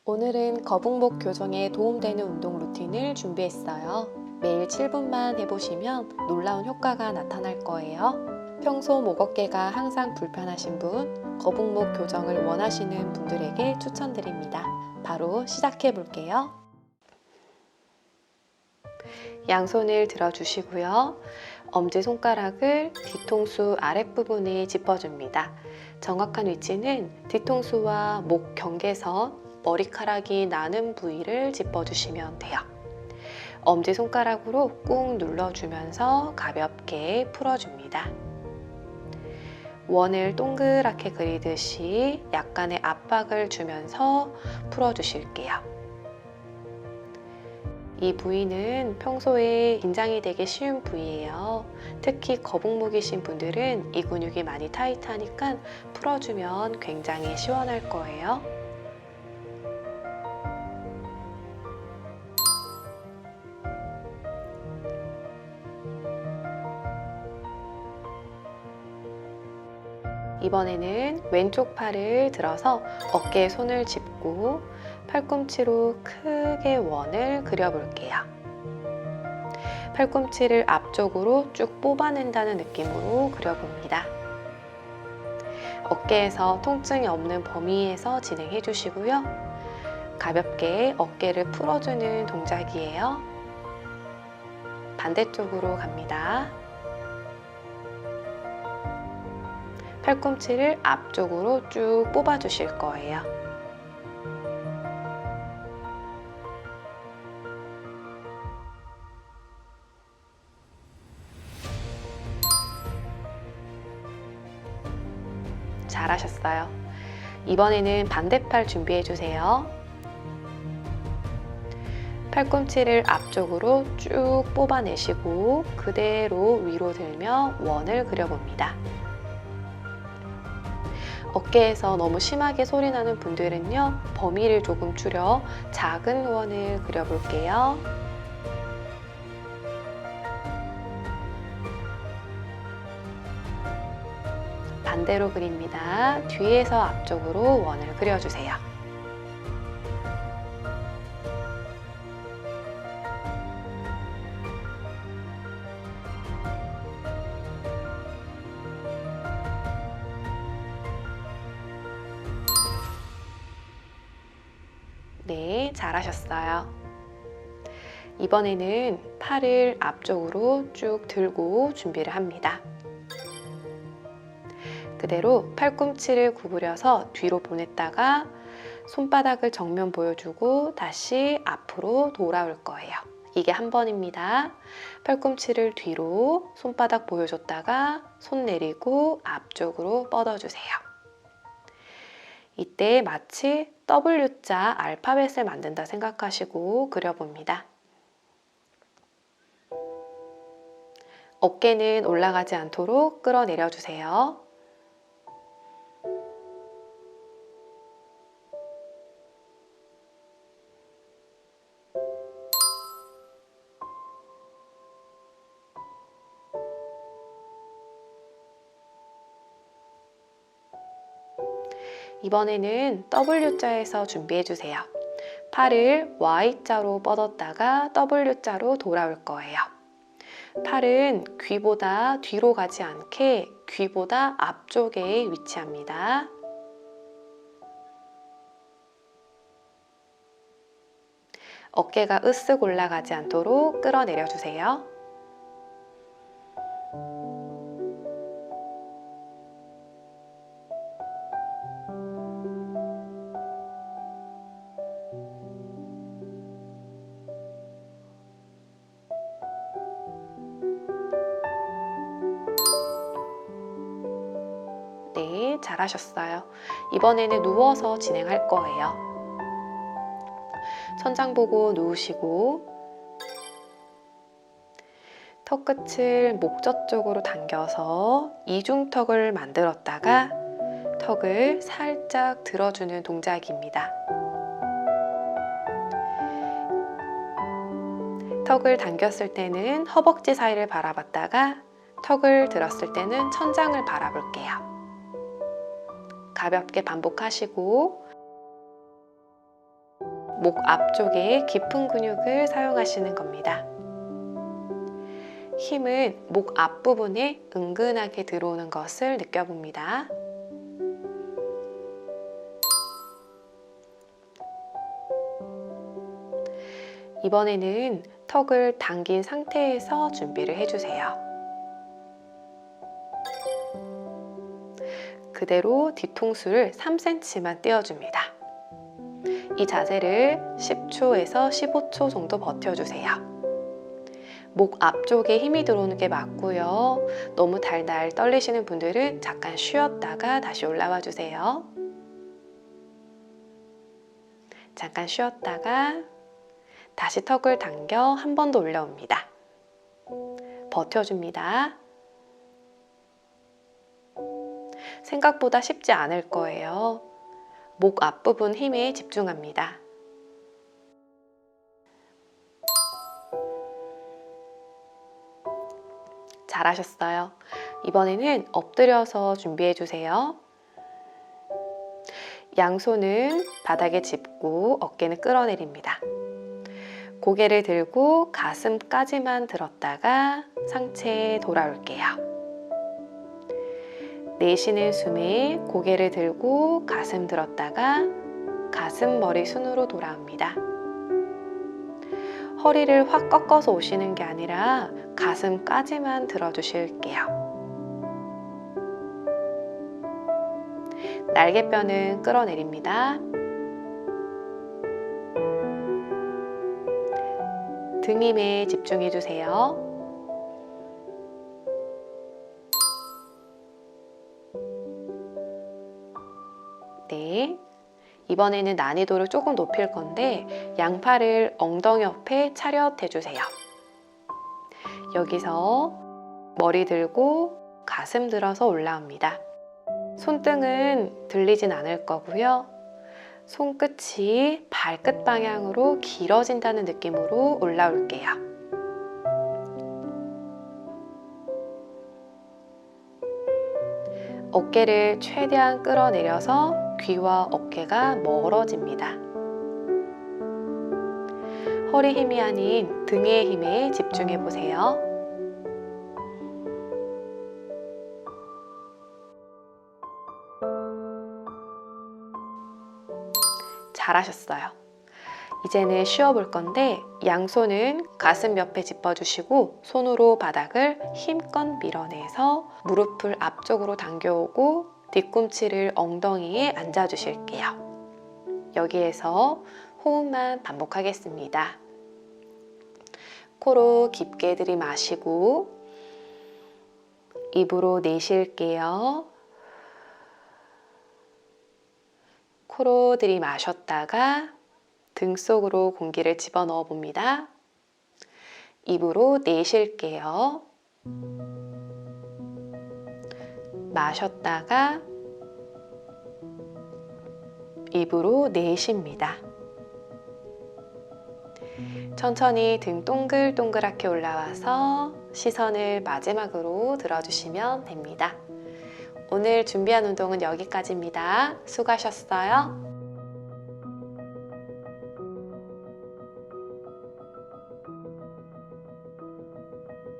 오늘은 거북목 교정에 도움되는 운동 루틴을 준비했어요. 매일 7분만 해보시면 놀라운 효과가 나타날 거예요. 평소 목 어깨가 항상 불편하신 분, 거북목 교정을 원하시는 분들에게 추천드립니다. 바로 시작해 볼게요. 양손을 들어주시고요. 엄지손가락을 뒤통수 아랫부분에 짚어줍니다. 정확한 위치는 뒤통수와 목 경계선, 머리카락이 나는 부위를 짚어주시면 돼요. 엄지손가락으로 꾹 눌러주면서 가볍게 풀어줍니다. 원을 동그랗게 그리듯이 약간의 압박을 주면서 풀어주실게요. 이 부위는 평소에 긴장이 되기 쉬운 부위예요. 특히 거북목이신 분들은 이 근육이 많이 타이트하니까 풀어주면 굉장히 시원할 거예요. 이번에는 왼쪽 팔을 들어서 어깨에 손을 짚고 팔꿈치로 크게 원을 그려볼게요. 팔꿈치를 앞쪽으로 쭉 뽑아낸다는 느낌으로 그려봅니다. 어깨에서 통증이 없는 범위에서 진행해 주시고요. 가볍게 어깨를 풀어주는 동작이에요. 반대쪽으로 갑니다. 팔꿈치를 앞쪽으로 쭉 뽑아 주실 거예요. 잘하셨어요. 이번에는 반대팔 준비해 주세요. 팔꿈치를 앞쪽으로 쭉 뽑아내시고 그대로 위로 들며 원을 그려봅니다. 어깨에서 너무 심하게 소리 나는 분들은요, 범위를 조금 줄여 작은 원을 그려볼게요. 반대로 그립니다. 뒤에서 앞쪽으로 원을 그려주세요. 네, 잘하셨어요. 이번에는 팔을 앞쪽으로 쭉 들고 준비를 합니다. 그대로 팔꿈치를 구부려서 뒤로 보냈다가 손바닥을 정면 보여주고 다시 앞으로 돌아올 거예요. 이게 한 번입니다. 팔꿈치를 뒤로 손바닥 보여줬다가 손 내리고 앞쪽으로 뻗어주세요. 이때 마치 W자 알파벳을 만든다 생각하시고 그려봅니다. 어깨는 올라가지 않도록 끌어내려 주세요. 이번에는 W자에서 준비해 주세요. 팔을 Y자로 뻗었다가 W자로 돌아올 거예요. 팔은 귀보다 뒤로 가지 않게 귀보다 앞쪽에 위치합니다. 어깨가 으쓱 올라가지 않도록 끌어내려 주세요. 네, 잘하셨어요. 이번에는 누워서 진행할 거예요. 천장 보고 누우시고 턱끝을 목젖 쪽으로 당겨서 이중턱을 만들었다가 턱을 살짝 들어주는 동작입니다. 턱을 당겼을 때는 허벅지 사이를 바라봤다가 턱을 들었을 때는 천장을 바라볼게요. 가볍게 반복하시고 목 앞쪽에 깊은 근육을 사용하시는 겁니다. 힘은 목 앞부분에 은근하게 들어오는 것을 느껴봅니다. 이번에는 턱을 당긴 상태에서 준비를 해주세요. 그대로 뒤통수를 3cm만 떼어줍니다. 이 자세를 10초에서 15초 정도 버텨주세요. 목 앞쪽에 힘이 들어오는 게 맞고요. 너무 달달 떨리시는 분들은 잠깐 쉬었다가 다시 올라와 주세요. 잠깐 쉬었다가 다시 턱을 당겨 한 번 더 올라옵니다. 버텨줍니다. 생각보다 쉽지 않을 거예요. 목 앞부분 힘에 집중합니다. 잘하셨어요. 이번에는 엎드려서 준비해 주세요. 양손은 바닥에 짚고 어깨는 끌어내립니다. 고개를 들고 가슴까지만 들었다가 상체에 돌아올게요. 내쉬는 숨에 고개를 들고 가슴 들었다가 가슴 머리 순으로 돌아옵니다. 허리를 확 꺾어서 오시는 게 아니라 가슴까지만 들어주실게요. 날개뼈는 끌어내립니다. 등 힘에 집중해 주세요. 네. 이번에는 난이도를 조금 높일 건데 양팔을 엉덩이 옆에 차렷해 주세요. 여기서 머리 들고 가슴 들어서 올라옵니다. 손등은 들리진 않을 거고요. 손끝이 발끝 방향으로 길어진다는 느낌으로 올라올게요. 어깨를 최대한 끌어내려서 귀와 어깨가 멀어집니다. 허리 힘이 아닌 등의 힘에 집중해 보세요. 잘하셨어요. 이제는 쉬어볼 건데 양손은 가슴 옆에 짚어주시고 손으로 바닥을 힘껏 밀어내서 무릎을 앞쪽으로 당겨오고 뒤꿈치를 엉덩이에 앉아주실게요. 여기에서 호흡만 반복하겠습니다. 코로 깊게 들이마시고 입으로 내쉴게요. 코로 들이마셨다가 등 속으로 공기를 집어넣어 봅니다. 입으로 내쉴게요. 마셨다가 입으로 내쉽니다. 천천히 등 동글동글하게 올라와서 시선을 마지막으로 들어주시면 됩니다. 오늘 준비한 운동은 여기까지입니다. 수고하셨어요.